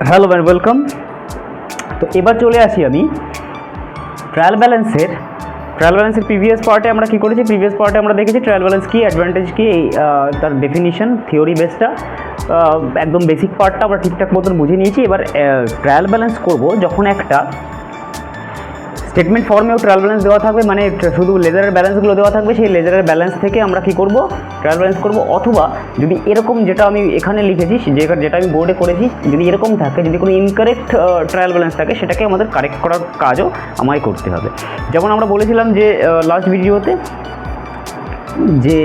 Hello man, welcome. তো এবার চলে আসি আমি ট্রায়াল ব্যালেন্সের প্রিভিয়াস পার্টে আমরা কী করেছি। প্রিভিয়াস পার্টে আমরা দেখেছি ট্রায়াল ব্যালেন্স কী, অ্যাডভান্টেজ কী, তার ডেফিনিশন, থিওরি বেসটা, একদম বেসিক পার্টটা আমরা ঠিকঠাক মতন বুঝে নিয়েছি। এবার ট্রায়াল ব্যালেন্স করব যখন একটা স্টেটমেন্ট ফর্মেও ট্রায়াল ব্যালেন্স দেওয়া থাকবে, মানে শুধু লেজারের ব্যালেন্সগুলো দেওয়া থাকবে, সেই লেজারের ব্যালেন্স থেকে আমরা কী করব, ট্রায়াল ব্যালেন্স করব। অথবা যদি এরকম, যেটা আমি এখানে লিখেছি, যেটা আমি বোর্ডে করেছি, যদি এরকম থাকে, যদি কোনো ইনকারেক্ট ট্রায়াল ব্যালেন্স থাকে, সেটাকে আমাদের কারেক্ট করার কাজও আমায় করতে হবে। যেমন আমরা বলেছিলাম যে লাস্ট ভিডিওতে যে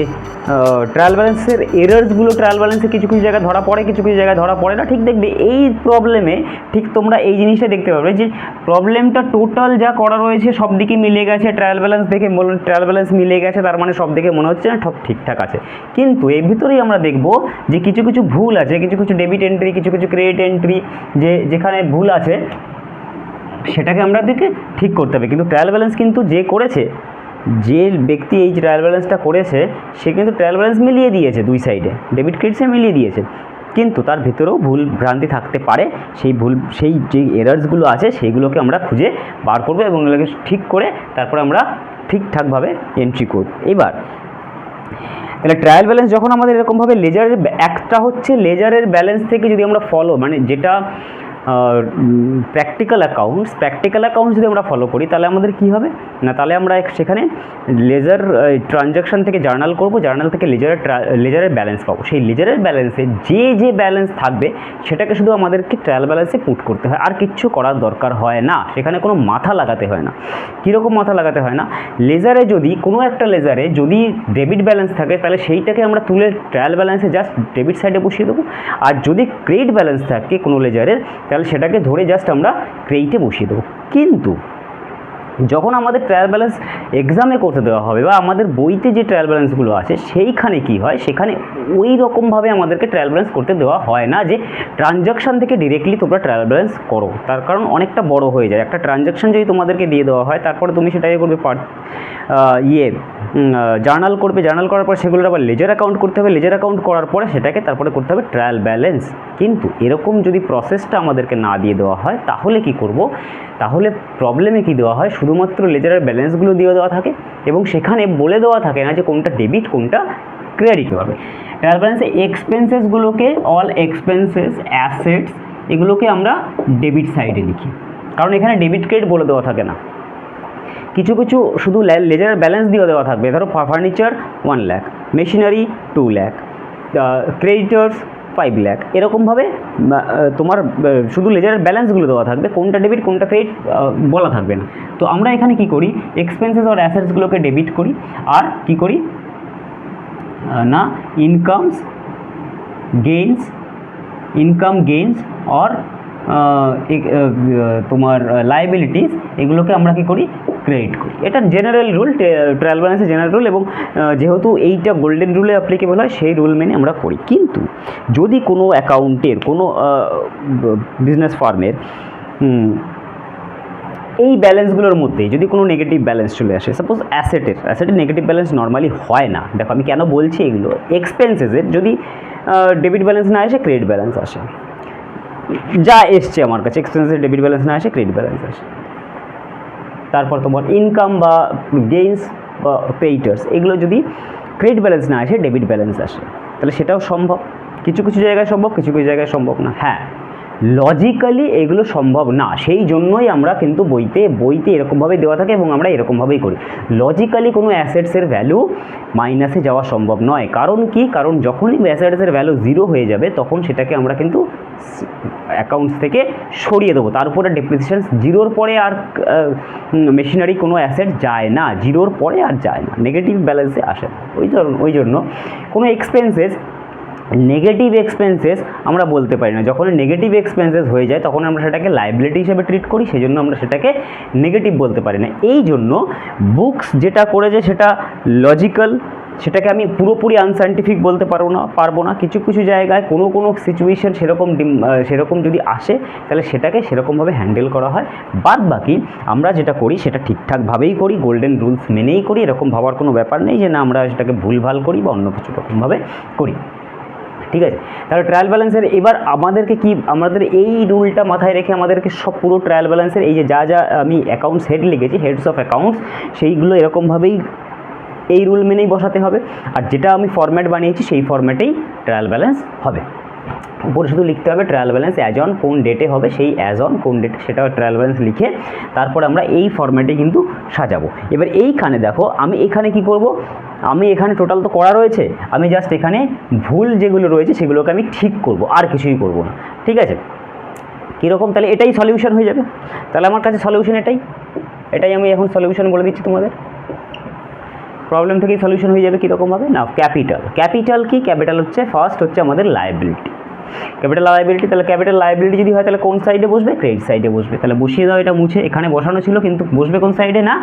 ট্রায়াল ব্যালেন্সের এরার্সগুলো ট্রায়াল ব্যালেন্সে কিছু কিছু জায়গায় ধরা পড়ে, কিছু কিছু জায়গায় ধরা পড়ে না। ঠিক দেখবে এই প্রবলেমে ঠিক তোমরা এই জিনিসটা দেখতে পাবে যে প্রবলেমটা টোটাল যা করা রয়েছে সব দিকে মিলে গেছে। ট্রায়াল ব্যালেন্স দেখে ট্রায়াল ব্যালেন্স মিলে গেছে, তার মানে সব দিকে মনে হচ্ছে না সব ঠিকঠাক আছে। কিন্তু এর ভিতরেই আমরা দেখব যে কিছু কিছু ভুল আছে, কিছু কিছু ডেবিট এন্ট্রি, কিছু কিছু ক্রেডিট এন্ট্রি, যেখানে ভুল আছে সেটাকে আমাদেরকে ঠিক করতে হবে। কিন্তু ট্রায়াল ব্যালেন্স কিন্তু যে করেছে, যে ব্যক্তি এই ট্রায়াল ব্যালেন্সটা করেছে, সে কিন্তু ট্রায়াল ব্যালেন্স মিলিয়ে দিয়েছে, দুই সাইডে ডেবিট ক্রেডিটসে মিলিয়ে দিয়েছে। কিন্তু তার ভিতরেও ভুল ভ্রান্তি থাকতে পারে। সেই যে এরার্সগুলো আছে সেইগুলোকে আমরা খুঁজে বার করবো এবং এগুলোকে ঠিক করে তারপরে আমরা ঠিকঠাকভাবে এন্ট্রি করব। এবার তাহলে ট্রায়াল ব্যালেন্স যখন আমাদের এরকমভাবে লেজারের, একটা হচ্ছে লেজারের ব্যালেন্স থেকে যদি আমরা ফলো, মানে যেটা প্র্যাকটিক্যাল অ্যাকাউন্টস যদি আমরা ফলো করি, তাহলে আমাদের কী হবে না, তাহলে আমরা সেখানে লেজার ট্রানজ্যাকশান থেকে জার্নাল করব, জার্নাল থেকে লেজারের ব্যালেন্স পাবো। সেই লেজারের ব্যালেন্সে যে ব্যালেন্স থাকবে সেটাকে শুধু আমাদেরকে ট্রায়াল ব্যালেন্সে পুট করতে হয়, আর কিচ্ছু করার দরকার হয় না। সেখানে কোনো মাথা লাগাতে হয় না। কীরকম মাথা লাগাতে হয় না, লেজারে যদি কোনো একটা লেজারে যদি ডেবিট ব্যালেন্স থাকে, তাহলে সেইটাকে আমরা তুলে ট্রায়াল ব্যালেন্সে জাস্ট ডেবিট সাইডে বসিয়ে দেবো। আর যদি ক্রেডিট ব্যালেন্স থাকে কোনো লেজারের, তাহলে সেটাকে ধরে জাস্ট আমরা ক্রেডিটে বসিয়ে দেবো। কিন্তু যখন আমাদের ট্রায়াল ব্যালেন্স এক্সামে করতে দেওয়া হবে বা আমাদের বইতে যে ট্রায়াল ব্যালেন্সগুলো আছে সেইখানে কি হয়, সেখানে ওই রকমভাবে আমাদেরকে ট্রায়াল ব্যালেন্স করতে দেওয়া হয় না যে ট্রানজ্যাকশান থেকে ডিরেক্টলি তোমরা ট্রায়াল ব্যালেন্স করো। তার কারণ অনেকটা বড় হয়ে যায়। একটা ট্রানজ্যাকশান যদি তোমাদেরকে দিয়ে দেওয়া হয়, তারপরে তুমি সেটাকে করবে জার্নাল করবে, জার্নাল করার পর সেগুলোর আবার লেজার অ্যাকাউন্ট করতে হবে, লেজার অ্যাকাউন্ট করার পরে সেটাকে তারপরে করতে হবে ট্রায়াল ব্যালেন্স। কিন্তু এরকম যদি প্রসেসটা আমাদেরকে না দিয়ে দেওয়া হয়, তাহলে কি করব, তাহলে প্রবলেমে কি দেওয়া হয়, শুধুমাত্র লেজারের ব্যালেন্সগুলো দিয়ে দেওয়া থাকে এবং সেখানে বলে দেওয়া থাকে না যে কোনটা ডেবিট কোনটা ক্রেডিট হবে। ট্রায়াল ব্যালেন্সে এক্সপেন্সেসগুলোকে, অল এক্সপেন্সেস, অ্যাসেটস, এগুলোকে আমরা ডেবিট সাইডে লিখি, কারণ এখানে ডেবিট ক্রেডিট বলে দেওয়া থাকে না। কিছু কিছু শুধু লেজারের ব্যালেন্স দিয়ে দেওয়া থাকবে, ধরো furniture 1 lakh, machinery 2 lakh, creditors 5 lakh, এরকমভাবে তোমার শুধু লেজারের ব্যালেন্সগুলো দেওয়া থাকবে, কোনটা ডেবিট কোনটা ক্রেডিট বলা থাকবে না। তো আমরা এখানে কি করি, এক্সপেন্সেস আর অ্যাসেটসগুলোকে ডেবিট করি, আর কি করি না ইনকাম গেইনস অর তোমার লায়াবিলিটিস, এগুলোকে আমরা কি করি, ক্রেডিট করি। এটা জেনারেল রুল, ট্রায়াল ব্যালেন্সের জেনারেল রুল, এবং যেহেতু এইটা গোল্ডেন রুলে অ্যাপ্লিকেবল হয়, সেই রুল মেনে আমরা করি। কিন্তু যদি কোনো অ্যাকাউন্টের, কোনো বিজনেস ফার্মের এই ব্যালেন্সগুলোর মধ্যে যদি কোনো নেগেটিভ ব্যালেন্স চলে আসে, সাপোজ অ্যাসেটের নেগেটিভ ব্যালেন্স নর্মালি হয় না। দেখো আমি কেন বলছি এগুলো, এক্সপেন্সেসের যদি ডেবিট ব্যালেন্স না আসে, ক্রেডিট ব্যালেন্স আসে, যা এসছে আমার কাছে, এক্সপেন্সের ডেবিট ব্যালেন্স না আসে, ক্রেডিট ব্যালেন্স আসে। তারপর তোমার ইনকাম বা গেইনস বা ক্রেডিটার্স, এগুলো যদি ক্রেডিট ব্যালেন্স না আসে, ডেবিট ব্যালেন্স আসে, তাহলে সেটাও সম্ভব। কিছু কিছু জায়গায় সম্ভব, কিছু কিছু জায়গায় সম্ভব না। হ্যাঁ, লজিক্যালি এগুলো সম্ভব না, সেই জন্যই আমরা কিন্তু বইতে এরকমভাবেই দেওয়া থাকে এবং আমরা এরকমভাবেই করি। লজিক্যালি কোনো অ্যাসেটসের ভ্যালু মাইনাসে যাওয়া সম্ভব নয়। কারণ কি, কারণ যখনই অ্যাসেটসের ভ্যালু 0 হয়ে যাবে, তখন সেটাকে আমরা কিন্তু অ্যাকাউন্টস থেকে সরিয়ে দেবো। তার উপরে ডেপ্রিসিয়েশন 0-র পরে আর মেশিনারি কোনো অ্যাসেট যায় না, 0-র পরে আর যায় না, নেগেটিভ ব্যালেন্সে আসে না। ওই জন্য কোনো নেগেটিভ এক্সপেন্সেস আমরা বলতে পারি না। যখন নেগেটিভ এক্সপেন্সেস হয়ে যায়, তখন আমরা সেটাকে লায়াবিলিটি হিসেবে ট্রিট করি, সেই জন্য আমরা সেটাকে নেগেটিভ বলতে পারি না। এই জন্য বুকস যেটা করেছে সেটা লজিক্যাল, সেটাকে আমি পুরোপুরি আনসাইন্টিফিক বলতে পারবো না। কিছু কিছু জায়গায় কোনো সিচুয়েশান সেরকম যদি আসে, তাহলে সেটাকে সেরকমভাবে হ্যান্ডেল করা হয়। বাদ বাকি আমরা যেটা করি সেটা ঠিকঠাকভাবেই করি, গোল্ডেন রুলস মেনেই করি। এরকম ভাবার কোনো ব্যাপার নেই যে না আমরা সেটাকে ভুলভাল করি বা অন্য কিছু রকমভাবে করি। ঠিক আছে। তাহলে ট্রায়াল ব্যালেন্সের এবার আমাদের এই রুলটা মাথায় রেখে আমাদেরকে সব পুরো ট্রায়াল ব্যালেন্সের এই যে যা আমি অ্যাকাউন্টস হেড লিখেছি, হেডস অফ অ্যাকাউন্টস, সেইগুলো এরকমভাবেই এই রুল মেনেই বসাতে হবে। আর যেটা আমি ফরম্যাট বানিয়েছি সেই ফরম্যাটেই ট্রায়াল ব্যালেন্স হবে। উপরে শুধু লিখতে হবে ট্রায়াল ব্যালেন্স অ্যাজ অন কোন ডেটে হবে, সেই অ্যাজ অন কোন ডেটে সেটা ট্রায়াল ব্যালেন্স লিখে তারপর আমরা এই ফরম্যাটে কিন্তু সাজাবো। এবার এইখানে দেখো আমি এখানে কি করব, আমি এখানে টোটাল তো করা রয়েছে, আমি জাস্ট এখানে ভুল যেগুলো রয়েছে সেগুলোকে আমি ঠিক করব, আর কিছুই করব না। ঠিক আছে, কীরকম? তাহলে এটাই সলিউশন হয়ে যাবে। তাহলে আমার কাছে সলিউশন এটাই আমি এখন সলিউশন বলে দিচ্ছি তোমাদের। প্রবলেম থেকেই সলিউশন হয়ে যাবে কীরকমভাবে না, ক্যাপিটাল কি, ক্যাপিটাল হচ্ছে ফার্স্ট হচ্ছে আমাদের লায়াবিলিটি, ক্যাপিটাল লায়াবিলিটি। তাহলে ক্যাপিটাল লায়াবিলিটি যদি হয় তাহলে কোন সাইডে বসবে? ক্রেডিট সাইডে বসবে। তাহলে বসিয়ে দাও, এটা মুছে এখানে বসানো ছিল কিন্তু বসবে কোন সাইডে? না,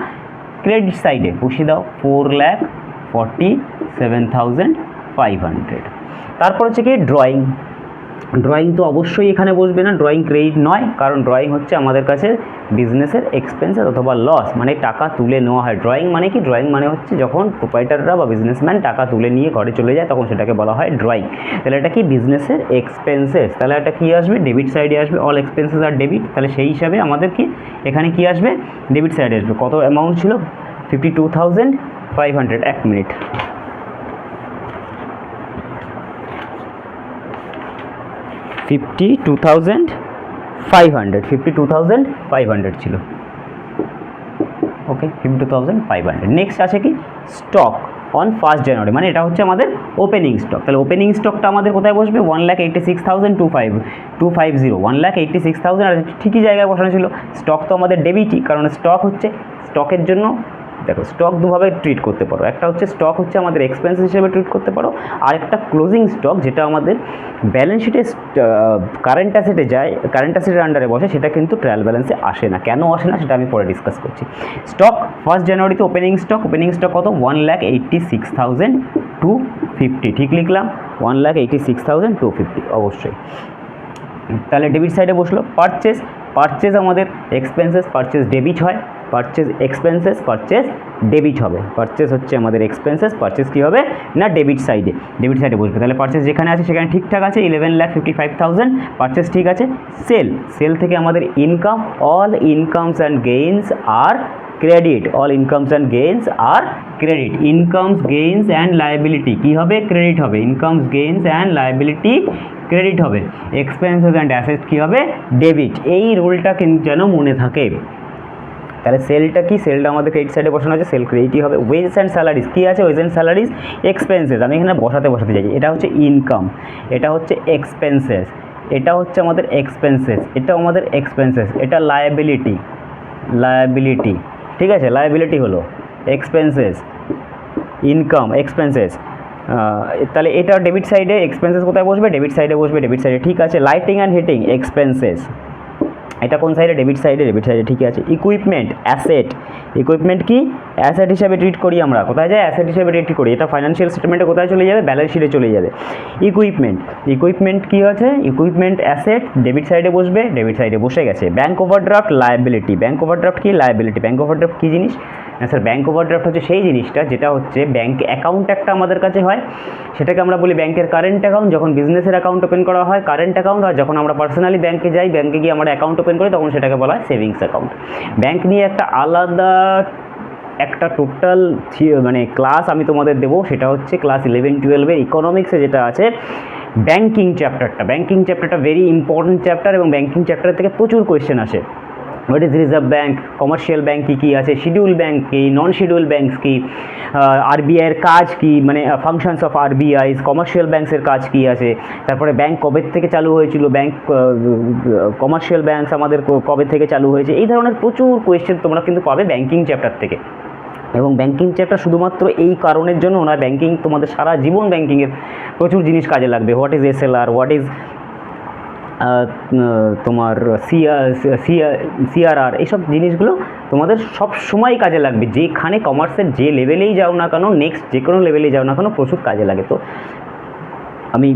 ক্রেডিট সাইডে বসিয়ে দাও 4,47,500। তারপর হচ্ছে কি ড্রয়িং তো অবশ্যই এখানে বসবে না, ড্রয়িং ক্রেডিট নয়, কারণ ড্রয়িং হচ্ছে আমাদের কাছে বিজনেসের এক্সপেন্সেস অথবা লস, মানে টাকা তুলে নেওয়া হয়। ড্রয়িং মানে কি? ড্রয়িং মানে হচ্ছে যখন প্রোপাইটাররা বা বিজনেসম্যান টাকা তুলে নিয়ে ঘরে চলে যায় তখন সেটাকে বলা হয় ড্রয়িং। তাহলে এটা কি? বিজনেসের এক্সপেন্সেস। তাহলে এটা কী আসবে? ডেবিট সাইডে আসবে, অল এক্সপেন্সেস আর ডেবিট। তাহলে সেই হিসাবে আমাদের কি এখানে কি আসবে? ডেবিট সাইডে আসবে। কত অ্যামাউন্ট ছিল? 52,500। 1 মিনিট, 52,500 ছিল। ওকে, 52,500। নেক্সট আছে কি? স্টক অন 1 জানুয়ারি, মানে এটা হচ্ছে আমাদের ওপেনিং স্টক। তাহলে ওপেনিং স্টকটা আমাদের কোথায় বসবে? 1,86,250, 1,86,000। আর ঠিকই জায়গায় বসানো ছিল। স্টক তো আমাদের ডেবিটই, কারণ স্টক হচ্ছে স্টকের জন্য দেখো স্টক দুভাবে ট্রিট করতে পারো। একটা হচ্ছে স্টক হচ্ছে আমাদের এক্সপেন্স হিসেবে ট্রিট করতে পারো, আর একটা ক্লোজিং স্টক যেটা আমাদের ব্যালেন্স শিটে কারেন্ট অ্যাসেটে যায়, কারেন্ট অ্যাসেটের আন্ডারে বসে, সেটা কিন্তু ট্রায়াল ব্যালেন্সে আসে না। কেন আসে না সেটা আমি পরে ডিসকাস করছি। স্টক 1 জানুয়ারিতে ওপেনিং স্টক কত? 1,86,250। ঠিক লিখলাম, 1,86,250 অবশ্যই। তাহলে ডেবিট সাইডে বসলো। পারচেজ আমাদের এক্সপেন্সেস, পারচেজ ডেবিট হয়, পারচেজ এক্সপেন্সেস, পারচেজ ডেবিট হবে। পারচেজ হচ্ছে আমাদের এক্সপেন্সেস, পারচেজ কী হবে? না, ডেবিট সাইডে বসবে। তাহলে পারচেজ যেখানে আছে সেখানে ঠিকঠাক আছে, 11,55,000 পারচেজ ঠিক আছে। সেল থেকে আমাদের income, all incomes and gains are credit, all incomes and gains are credit. Incomes, gains and liability কী হবে? ক্রেডিট হবে। Incomes, gains and liability credit হবে। এক্সপেন্সেস অ্যান্ড অ্যাসেট কী হবে? ডেবিট। এই রুলটা কিন্তু যেন মনে থাকে। তাহলে সেলটা কি? সেলটা আমাদের ক্রেডিট সাইডে বসানো আছে, সেল ক্রেডিটই হবে। ওয়েজেস অ্যান্ড স্যালারিজ কী আছে? Wage and salaries expenses. আমি এখানে বসাতে চাইছি। এটা হচ্ছে ইনকাম, এটা হচ্ছে এক্সপেন্সেস, এটা হচ্ছে আমাদের এক্সপেন্সেস, এটাও আমাদের এক্সপেন্সেস, এটা লায়াবিলিটি। ঠিক আছে, লায়াবিলিটি হলো এক্সপেন্সেস, ইনকাম, এক্সপেন্সেস। তাহলে এটা ডেবিট সাইডে, এক্সপেন্সেস কোথায় বসবে? ডেবিট সাইডে বসবে, ডেবিট সাইডে ঠিক আছে। লাইটিং অ্যান্ড হিটিং এক্সপেন্সেস, এটা কোন সাইডে? ডেবিট সাইডে ঠিক আছে। ইকুইপমেন্ট, অ্যাসেট, ইকুইপমেন্ট কি? অ্যাসেট হিসাবে ট্রিট করি আমরা। কোথায় যায়? অ্যাসেট হিসাবে ট্রিট করি। এটা ফাইন্যান্সিয়াল স্টেটমেন্টে কোথায় চলে যাবে? ব্যালেন্স শিটে চলে যাবে। ইকুইপমেন্ট কি আছে? ইকুইপমেন্ট অ্যাসেট ডেবিট সাইডে বসবে, ডেবিট সাইডে বসে গেছে। Bank overdraft liability, bank overdraft কি? লায়াবিলিটি। ব্যাঙ্ক ওভারড্রাফট কী জিনিস? না স্যার, ব্যাঙ্ক ওভারড্রাফট হচ্ছে সেই জিনিসটা যেটা হচ্ছে ব্যাঙ্ক অ্যাকাউন্ট একটা আমাদের কাছে হয়, সেটাকে আমরা বলি ব্যাঙ্কের কারেন্ট অ্যাকাউন্ট। যখন বিজনেসের অ্যাকাউন্ট ওপেন করা হয় কারেন্ট অ্যাকাউন্ট, আর যখন আমরা পার্সোনালি ব্যাঙ্কে যাই, ব্যাঙ্কে গিয়ে আমরা অ্যাকাউন্ট ওপেন করি, তখন সেটাকে বলা হয় সেভিংস অ্যাকাউন্ট। ব্যাঙ্ক নিয়ে একটা আলাদা একটা টোটাল মানে ক্লাস আমি তোমাদের দেবো, সেটা হচ্ছে ক্লাস 11-12 ইকোনমিক্সে যেটা আছে ব্যাঙ্কিং চ্যাপ্টারটা ভেরি ইম্পর্টেন্ট চ্যাপ্টার, এবং ব্যাঙ্কিং চ্যাপ্টার থেকে প্রচুর কোয়েশ্চেন আসে। What is reserve bank, commercial bank কী আছে, শিডিউল ব্যাঙ্ক কী, নন শিডিউল ব্যাঙ্কস কী, আরবিআইয়ের কাজ কী, মানে ফাংশনস অফ আরবিআই, কমার্শিয়াল ব্যাঙ্কসের কাজ কী আছে, তারপরে ব্যাঙ্ক কবে থেকে চালু হয়েছিল, ব্যাঙ্ক কমার্শিয়াল ব্যাঙ্কস আমাদের কবে থেকে চালু হয়েছে। এই ধরনের প্রচুর কোয়েশ্চেন তোমরা কিন্তু পাবে ব্যাঙ্কিং চ্যাপ্টার থেকে। এবং ব্যাঙ্কিং চ্যাপ্টার শুধুমাত্র এই কারণের জন্য না, ব্যাঙ্কিং তোমাদের সারা জীবন ব্যাঙ্কিংয়ের প্রচুর জিনিস কাজে লাগবে। What is SLR, what is তোমার সিআরআর, এইসব জিনিসগুলো তোমাদের সব সময় কাজে লাগবে। যেখানে কমার্সের যে লেভেলেই যাও না কেন, নেক্সট যে কোনো লেভেলেই যাও না কেন, প্রচুর কাজে লাগে। তো আমি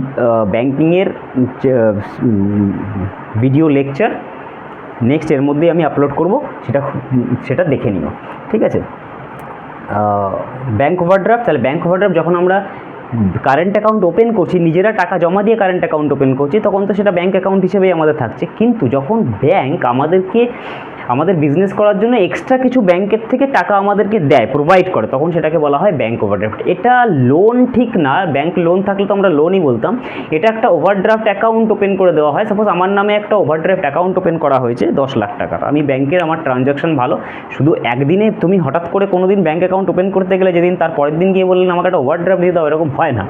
ব্যাঙ্কিংয়ের ভিডিও লেকচার নেক্সট এর মধ্যেই আমি আপলোড করব, সেটা দেখে নিও, ঠিক আছে। ব্যাঙ্ক ওভারড্রাফট, তাহলে ব্যাঙ্ক ওভারড্রাফট যখন আমরা কারেন্ট অ্যাকাউন্ট ওপেন করছি, নিজেরা টাকা জমা দিয়ে কারেন্ট অ্যাকাউন্ট ওপেন করছি, তখন তো সেটা ব্যাঙ্ক অ্যাকাউন্ট হিসেবেই আমাদের থাকছে। কিন্তু যখন ব্যাঙ্ক আমাদের বিজনেস করার জন্য এক্সট্রা কিছু ব্যাংকের থেকে টাকা আমাদেরকে দেয়, প্রোভাইড করে, তখন সেটাকে বলা হয় ব্যাঙ্ক ওভারড্রাফট। এটা লোন ঠিক না, ব্যাঙ্ক লোন থাকলে তো আমরা লোনই বলতাম। এটা একটা ওভারড্রাফট অ্যাকাউন্ট ওপেন করে দেওয়া হয়। সাপোজ আমার নামে একটা ওভারড্রাফট অ্যাকাউন্ট ওপেন করা হয়েছে 10 লাখ টাকার, আমি ব্যাংকের, আমার ট্রানজ্যাকশন ভালো, শুধু একদিনে তুমি হঠাৎ করে কোনো দিন ব্যাঙ্ক অ্যাকাউন্ট ওপেন করতে গেলে যেদিন তার পরের দিন গিয়ে বললেন আমাকে একটা ওভারড্রাফট দিয়ে দাও, এরকম হয় না,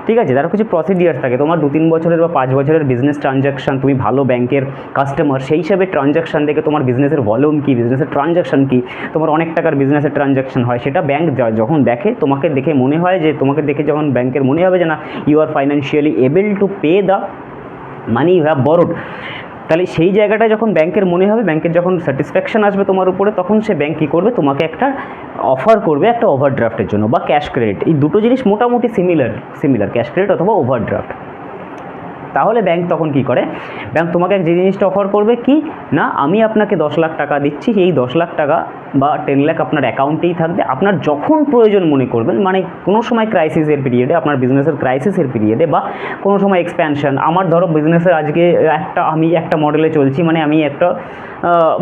ঠিক আছে? তার কিছু প্রসিডিয়ার্স থাকে, তোমার 2-3 বছরের বা 5 বছরের বিজনেস ট্রানজ্যাকশন, তুমি ভালো ব্যাংকের কাস্টমার, সেই হিসাবে ট্রানজ্যাকশন দেখে তোমার বিজনেসের ভলিউম কী, বিজনেসের ট্রানজ্যাকশন কি, তোমার অনেক টাকার বিজনেসের ট্রানজ্যাকশন হয়, সেটা ব্যাংক যখন দেখে, তোমাকে দেখে মনে হয় যে, তোমাকে দেখে যখন ব্যাংকের মনে হবে যে না, you are financially able to pay the money you have borrowed, তাহলে সেই জায়গাটা যখন ব্যাংকের মনে হবে, ব্যাংকের যখন স্যাটিসফ্যাকশন আসবে তোমার উপরে, তখন সে ব্যাংক কী করবে, তোমাকে একটা অফার করবে একটা ওভারড্রাফটের জন্য বা ক্যাশ ক্রেডিট। এই দুটো জিনিস মোটামুটি সিমিলার, ক্যাশ ক্রেডিট অথবা ওভারড্রাফট। তাহলে ব্যাংক তখন কি করে, ব্যাংক তোমাকে যে জিনিসটা অফার করবে কি না, আমি আপনাকে 10 লাখ টাকা দিচ্ছি, এই 10 লাখ টাকা বা 10 লাখ আপনার অ্যাকাউন্টেই থাকবে, আপনার যখন প্রয়োজন মনে করবেন, মানে কোনো সময় ক্রাইসিসের পিরিয়ডে, আপনার বিজনেসের ক্রাইসিসের পিরিয়ডে, বা কোনো সময় এক্সপ্যানশন, আমার ধরো বিজনেসের আজকে আমি একটা মডেলে চলছি, মানে আমি একটা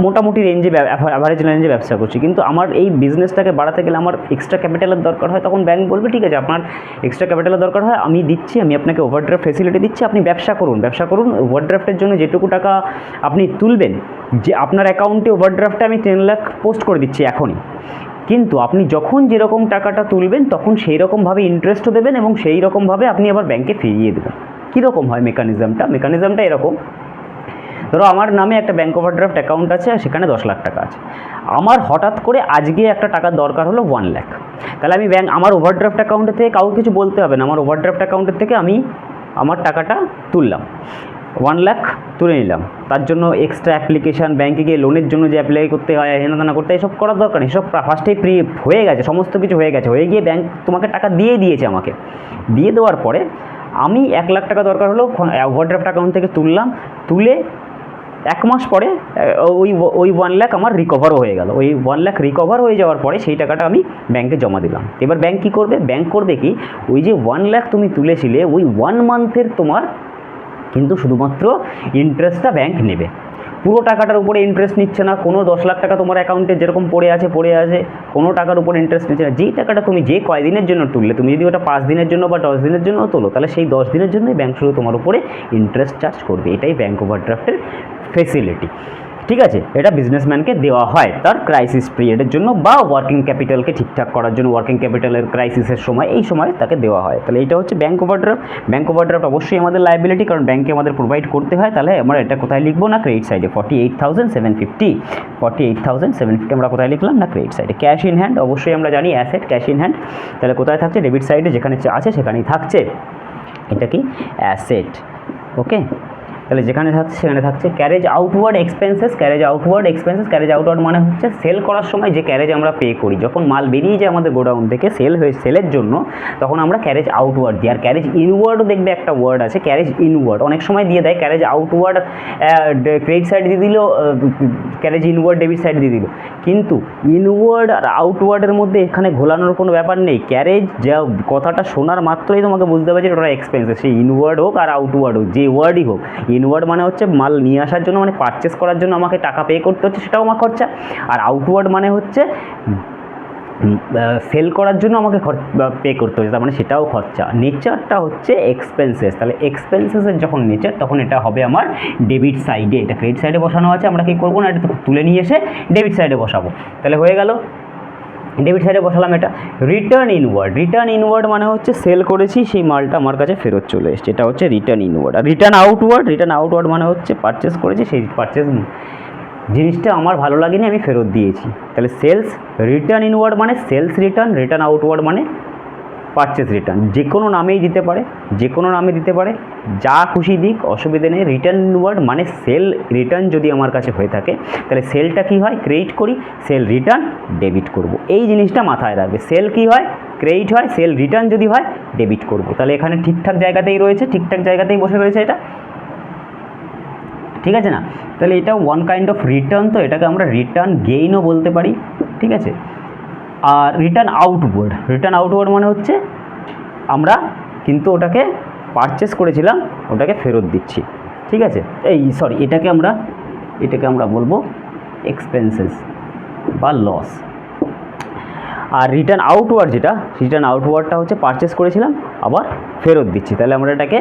মোটামুটি রেঞ্জে অ্যাভারেজ রেঞ্জে ব্যবসা করছি, কিন্তু আমার এই বিজনেসটাকে বাড়াতে গেলে আমার এক্সট্রা ক্যাপিটালের দরকার হয়, তখন ব্যাংক বলবে ঠিক আছে, আপনার এক্সট্রা ক্যাপিটালের দরকার হয়, আমি দিচ্ছি, আমি আপনাকে ওভারড্রাফট ফেসিলিটি দিচ্ছি, আপনি ব্যবসা করুন। ওভারড্রাফটের জন্য যেটুকু টাকা আপনি তুলবেন, যে আপনার অ্যাকাউন্টে ওভারড্রাফটে আমি 10 লাখ পোস্ট করে দিচ্ছি এখনই, কিন্তু আপনি যখন যেরকম টাকাটা তুলবেন তখন সেই রকমভাবে ইন্টারেস্টও দেবেন এবং সেই রকমভাবে আপনি আবার ব্যাংকে ফিরিয়ে দেবেন। কীরকম হয় মেকানিজমটা এরকম, ধরো আমার নামে একটা ব্যাঙ্ক ওভারড্রাফট অ্যাকাউন্ট আছে, সেখানে 10 লাখ টাকা আছে, আমার হঠাৎ করে আজকে একটা টাকার দরকার হলো 1 লাখ, তাহলে আমি আমার ওভারড্রাফট অ্যাকাউন্টের থেকে কাউকে কিছু বলতে হবে না, আমার ওভারড্রাফট অ্যাকাউন্টের থেকে আমি আমার টাকাটা তুললাম, 1 লাখ তুলে নিলাম, তার জন্য এক্সট্রা অ্যাপ্লিকেশান, ব্যাঙ্কে গিয়ে লোনের জন্য যে অ্যাপ্লাই করতে হয়, হেনাদানা করতে হয়, এসব করার দরকার নেই, সব ফার্স্টেই হয়ে গেছে, সমস্ত কিছু হয়ে গিয়ে ব্যাঙ্ক তোমাকে টাকা দিয়ে দিয়েছে, আমাকে দিয়ে দেওয়ার পরে আমি 1 লাখ টাকা দরকার হলো ওভারড্রাফট অ্যাকাউন্ট থেকে তুলে 1 মাস পরে ওই 1 লাখ আমার রিকভারও হয়ে গেল, ওই 1 লাখ রিকভার হয়ে যাওয়ার পরে সেই টাকাটা আমি ব্যাংকে জমা দিলাম। এবার ব্যাংক কী করবে, ব্যাংক করবে কি, ওই যে 1 লাখ তুমি তুলেছিলে, ওই 1 মান্থের তোমার কিন্তু শুধুমাত্র ইন্টারেস্টটা ব্যাংক নেবে, পুরো টাকাটার উপরে ইন্টারেস্ট নিচ্ছে না, কোনো 10 লাখ টাকা তোমার অ্যাকাউন্টে যেরকম পড়ে আছে কোনো টাকার উপর ইন্টারেস্ট নিচ্ছে না, যেই টাকাটা তুমি যে কয়দিনের জন্য তুললে, তুমি যদি ওটা 5 দিনের জন্য বা 10 দিনের জন্য তোলো, তাহলে সেই 10 দিনের জন্যই ব্যাংক শুধু তোমার উপরে ইন্টারেস্ট চার্জ করবে। এটাই ব্যাংক ওভারড্রাফটের ফেসিলিটি, ঠিক আছে? এটা বিজনেসম্যানকে দেওয়া হয় তার ক্রাইসিস পিরিয়ডের জন্য বা ওয়ার্কিং ক্যাপিটালকে ঠিকঠাক করার জন্য, ওয়ার্কিং ক্যাপিটালের ক্রাইসিসের সময়, এই সময় তাকে দেওয়া হয়। তাহলে এটা হচ্ছে ব্যাংক ওভারড্রাফট। ব্যাংক ওভারড্রাফট অবশ্যই আমাদের লায়াবিলিটি, কারণ ব্যাংকে আমাদের প্রোভাইড করতে হয়। তাহলে আমরা এটা কোথায় লিখবো না, ক্রেডিট সাইডে 48,750 আমরা কোথায় লিখলাম না, ক্রেডিট সাইডে। ক্যাশ ইন হ্যান্ড অবশ্যই আমরা জানি অ্যাসেট, ক্যাশ ইন হ্যান্ড, তাহলে কোথায় থাকছে, ডেবিট সাইডে যেখানে আছে সেখানেই থাকছে, এটা কি অ্যাসেট, ওকে? তাহলে যেখানে থাকছে সেখানে থাকছে carriage outward expenses. Carriage outward মানে হচ্ছে সেল করার সময় যে ক্যারেজ আমরা পে করি, যখন মাল বেরিয়ে যায় আমাদের গোডাউন থেকে সেলের জন্য, তখন আমরা ক্যারেজ আউটওয়ার্ড দিই। আর ক্যারেজ ইনওয়ার্ডও দেখবে একটা ওয়ার্ড আছে, ক্যারেজ ইনওয়ার্ড অনেক সময় দিয়ে দেয়, ক্যারেজ আউটওয়ার্ড ক্রেডিট সাইড দিয়ে দিল, ক্যারেজ ইনওয়ার্ড ডেবিট সাইড দিয়ে দিল, কিন্তু ইনওয়ার্ড আর আউটওয়ার্ডের মধ্যে এখানে ঘোলানোর কোনো ব্যাপার নেই। ক্যারেজ যা কথাটা শোনার মাত্রই তোমাকে বুঝতে হবে যে ওটা এক্সপেন্সেস, সেই ইনওয়ার্ড হোক আর আউটওয়ার্ড হোক, যে ওয়ার্ডই হোক। ইনওয়ার্ড মানে হচ্ছে মাল নিয়ে আসার জন্য, মানে পারচেস করার জন্য আমাকে টাকা পে করতে হচ্ছে, সেটাও আমার খরচা। আর আউটওয়ার্ড মানে হচ্ছে সেল করার জন্য আমাকে পে করতে হচ্ছে, তার মানে সেটাও খরচা। নেচারটা হচ্ছে এক্সপেন্সেস, তাহলে এক্সপেন্সেসের যখন নেচার, তখন এটা হবে আমার ডেবিট সাইডে। এটা ক্রেডিট সাইডে বসানো আছে, আমরা কী করবো না, এটা তুলে নিয়ে এসে ডেবিট সাইডে বসাবো। তাহলে হয়ে গেল, ডেবিট সাইডে বসালাম এটা। রিটার্ন ইনওয়ার্ড মানে হচ্ছে সেল করেছি, সেই মালটা আমার কাছে ফেরত চলে এসছে, এটা হচ্ছে রিটার্ন ইনওয়ার্ড। আর রিটার্ন আউটওয়ার্ড মানে হচ্ছে পারচেস করেছি, সেই পারচেস জিনিসটা আমার ভালো লাগেনি, আমি ফেরত দিয়েছি। তাহলে সেলস রিটার্ন ইনওয়ার্ড মানে সেলস রিটার্ন আউটওয়ার্ড মানে পারচেস রিটার্ন। যে কোনো নামেই দিতে পারে, যা খুশি দিক, অসুবিধে নেই। রিটার্ন ইনওয়ার্ড মানে সেল রিটার্ন যদি আমার কাছে হয়ে থাকে, তাহলে সেলটা কী হয়, ক্রেডিট করি, সেল রিটার্ন ডেবিট করব। এই জিনিসটা মাথায় রাখবে, সেল কী হয়, ক্রেডিট হয়, সেল রিটার্ন যদি হয় ডেবিট করব। তাহলে এখানে ঠিকঠাক জায়গাতেই বসে রয়েছে এটা, ঠিক আছে না? তাহলে এটা ওয়ান কাইন্ড অফ রিটার্ন, তো এটাকে আমরা রিটার্ন গেইনও বলতে পারি, ঠিক আছে? আর রিটার্ন আউটওয়ার্ড মানে হচ্ছে আমরা কিন্তু ওটাকে পারচেস করেছিলাম, ওটাকে ফেরত দিচ্ছি। ঠিক আছে, এটাকে আমরা বলবো এক্সপেন্সেস বা লস। আর রিটার্ন আউটওয়ার্ডটা হচ্ছে পারচেস করেছিলাম আবার ফেরত দিচ্ছি, তাহলে আমরা এটাকে,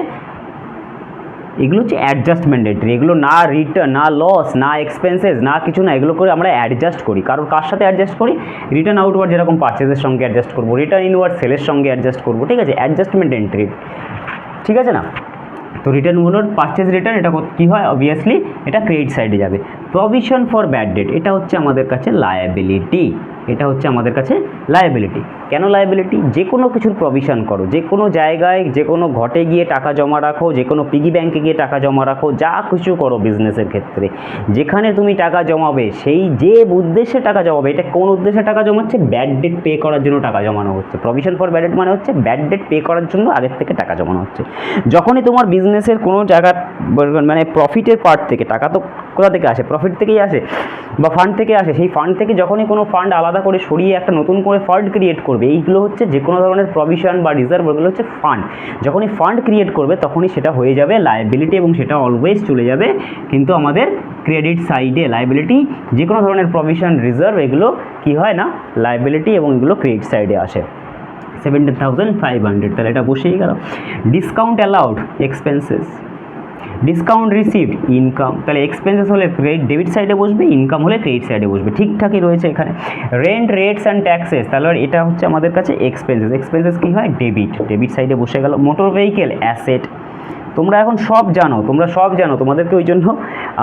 এগুলো হচ্ছে অ্যাডজাস্টমেন্ট এন্ট্রি। এগুলো না রিটার্ন, না লস, না এক্সপেন্সেস, না কিছু না, এগুলো করে আমরা অ্যাডজাস্ট করি। কারণ কার সাথে অ্যাডজাস্ট করি? রিটার্ন আউটওয়ার্ড যেরকম পারচেসের সঙ্গে অ্যাডজাস্ট করবো, রিটার্ন ইনওয়ার্ড সেলের সঙ্গে অ্যাডজাস্ট করবো। ঠিক আছে, অ্যাডজাস্টমেন্ট এন্ট্রি, ঠিক আছে না? তো রিটার্নগুলোর পারচেস রিটার্ন, এটা কী হয়? অবভিয়াসলি এটা ক্রেডিট সাইডে যাবে। প্রভিশন ফর ব্যাড ডেট, এটা হচ্ছে আমাদের কাছে লায়াবিলিটি। কেন লায়াবিলিটি? যে কোনো কিছুর প্রভিশন করো, যে কোনো জায়গায়, যে কোনো ঘটে গিয়ে টাকা জমা রাখো, যে কোনো পিগি ব্যাংকে গিয়ে টাকা জমা রাখো, যা কিছু করো বিজনেসের ক্ষেত্রে, যেখানে তুমি টাকা জমাবে, সেই যে উদ্দেশ্যে টাকা জমাবে, এটা কোন উদ্দেশ্যে টাকা জমাচ্ছে? ব্যাড ডেট পে করার জন্য টাকা জমানো হচ্ছে। প্রভিশন ফর ব্যাড ডেট মানে হচ্ছে ব্যাড ডেট পে করার জন্য আগের থেকে টাকা জমানো হচ্ছে। যখনই তোমার বিজনেসের কোনো জায়গা, মানে প্রফিটের পার্ট থেকে, টাকা তো কোথা থেকে আসে? প্রফিট থেকেই আসে বা ফান্ড থেকে আসে। সেই ফান্ড থেকে যখনই কোনো ফান্ড আলাদা করে সরিয়ে একটা নতুন করে ফান্ড ক্রিয়েট করবে, এইগুলো হচ্ছে যে কোনো ধরনের প্রভিশন বা রিজার্ভ, ওগুলো হচ্ছে ফান্ড। যখনই ফান্ড ক্রিয়েট করবে তখনই সেটা হয়ে যাবে লায়াবিলিটি, এবং সেটা অলওয়েজ চলে যাবে কিন্তু আমাদের ক্রেডিট সাইডে। লায়াবিলিটি, যে কোনো ধরনের প্রভিশন, রিজার্ভ, এগুলো কি হয় না? লায়াবিলিটি, এবং এগুলো ক্রেডিট সাইডে আসে। 17,500, তাহলে এটা বসেই গেল। Discount allowed, expenses. Discount received, income. তাহলে এক্সপেন্সেস হলে ডেবিট সাইডে বসবে, ইনকাম হলে ক্রেডিট সাইডে বসবে। ঠিকঠাকই রয়েছে এখানে। রেন্ট, রেটস অ্যান্ড ট্যাক্সেস, তাহলে এটা হচ্ছে আমাদের কাছে এক্সপেন্সেস কী হয়? ডেবিট সাইডে বসে গেল। Motor vehicle, asset. তোমরা এখন সব জানো, তোমাদেরকে ওই জন্য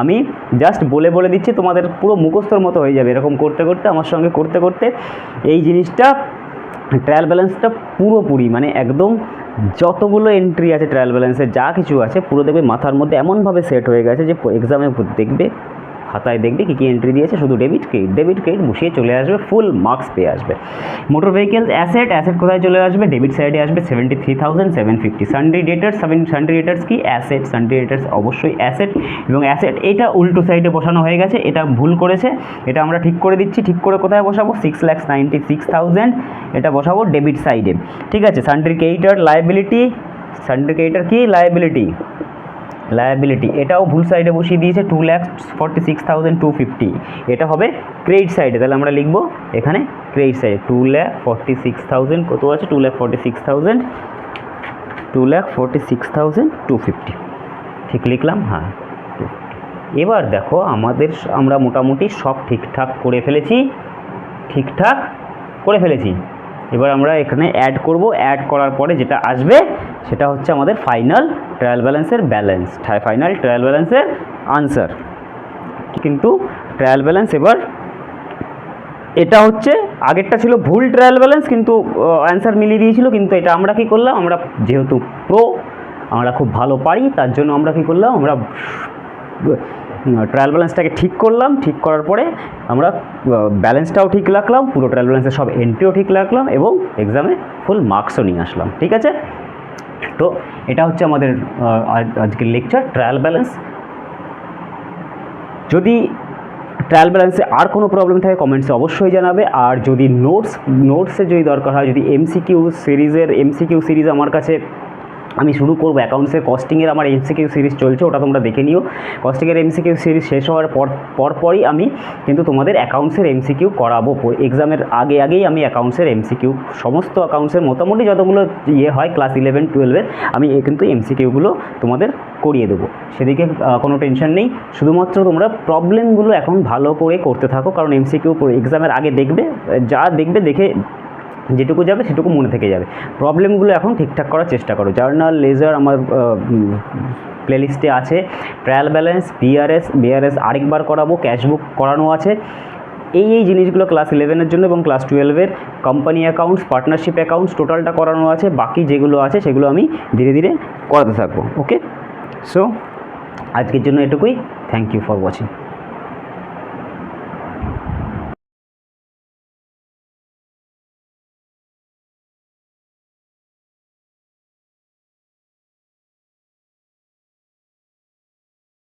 আমি জাস্ট বলে দিচ্ছি, তোমাদের পুরো মুখস্থর মতো হয়ে যাবে। এরকম করতে আমার সঙ্গে করতে এই জিনিসটা, ট্রায়াল ব্যালেন্সটা পুরোপুরি, মানে একদম যতগুলো এন্ট্রি আছে ট্রায়াল ব্যালেন্সের, যা কিছু আছে পুরো দেখবে মাথার মধ্যে এমনভাবে সেট হয়ে গেছে যে এক্সামে দেখবে, খাতায় দেখবে কী এন্ট্রি দিয়েছে, শুধু ডেবিট ক্রেডিট বসিয়ে চলে আসবে, ফুল মার্কস পেয়ে আসবে। মোটর ভেহিকেলস, অ্যাসেট কোথায় চলে আসবে? ডেবিট সাইডে আসবে, 73,750। সানডে ডেটার্স কি? অ্যাসেট। সানডে ডেটার্স অবশ্যই অ্যাসেট, এবং অ্যাসেট এটা উল্টো সাইডে বসানো হয়ে গেছে, এটা ভুল করেছে, এটা আমরা ঠিক করে দিচ্ছি। ঠিক করে কোথায় বসাবো? 6,96,000, এটা বসাবো ডেবিট সাইডে। ঠিক আছে, সানডে ক্রেডিটর লায়াবিলিটি, কি? লায়াবিলিটি, এটাও ভুল সাইডে বসিয়ে দিয়েছে, 2,46,250, এটা হবে ক্রেডিট সাইডে। তাহলে আমরা লিখবো এখানে ক্রেডিট সাইডে 2,46,000, কত আছে? 2,46,250, ঠিক লিখলাম? হ্যাঁ। এবার দেখো আমরা মোটামুটি সব ঠিকঠাক করে ফেলেছি। এবার আমরা এখানে অ্যাড করব। অ্যাড করার পরে যেটা আসবে সেটা হচ্ছে আমাদের ফাইনাল ট্রায়াল ব্যালেন্সের আনসার। কিন্তু ট্রায়াল ব্যালেন্স, এবার এটা হচ্ছে, আগেরটা ছিল ভুল ট্রায়াল ব্যালেন্স, কিন্তু অ্যান্সার মিলিয়ে দিয়েছিল। কিন্তু এটা আমরা কী করলাম? আমরা যেহেতু আমরা খুব ভালো পারি, তার জন্য আমরা কী করলাম? আমরা ট্রায়াল ব্যালেন্সটাকে ঠিক করলাম। ঠিক করার পরে আমরা ব্যালেন্সটাও ঠিক রাখলাম, পুরো ট্রায়াল ব্যালেন্সের সব এন্ট্রিও ঠিক রাখলাম, এবং এক্সামে ফুল মার্কসও নিয়ে আসলাম। ঠিক আছে, তো এটা হচ্ছে আমাদের আজকের লেকচার, ট্রায়াল ব্যালেন্স। যদি ট্রায়াল ব্যালেন্সে আর কোনো প্রবলেম থাকে কমেন্টসে অবশ্যই জানাবে। আর যদি নোটসের যদি দরকার হয়, যদি এমসিকিউ সিরিজ আমার কাছে আমি শুরু করবো, অ্যাকাউন্টসের কস্টিংয়ের আমার এমসিকিউ সিরিজ চলছে, ওটা তোমরা দেখে নিও। কস্টিংয়ের এমসিকিউ সিরিজ শেষ হওয়ার পরই আমি কিন্তু তোমাদের অ্যাকাউন্টসের এমসিকিউ করাবো। এক্সামের আগেই আমি অ্যাকাউন্টসের এমসিকিউ, সমস্ত অ্যাকাউন্টসের মোটামুটি যতগুলো হয় ক্লাস 11-12-এর, আমি কিন্তু এমসিকিউগুলো তোমাদের করিয়ে দেবো। সেদিকে কোনো টেনশন নেই। শুধুমাত্র তোমরা প্রবলেমগুলো এখন ভালো করে করতে থাকো, কারণ এমসিকিউ এক্সামের আগে দেখবে, দেখে যেটুকু যাবে সেটুকু মনে থেকে যাবে। প্রবলেমগুলো এখন ঠিকঠাক করার চেষ্টা করো। জার্নাল, লেজার আমার প্লেলিস্টে আছে। ট্রায়াল ব্যালেন্স, বিআরএস আরেকবার করাবো, ক্যাশবুক করানো আছে। এই জিনিসগুলো ক্লাস 11-এর জন্য, এবং ক্লাস 12-এর কোম্পানি অ্যাকাউন্টস, পার্টনারশিপ অ্যাকাউন্টস টোটালটা করানো আছে। বাকি যেগুলো আছে সেগুলো আমি ধীরে ধীরে করাতে থাকবো। ওকে, সো আজকের জন্য এটুকুই। Thank you for watching.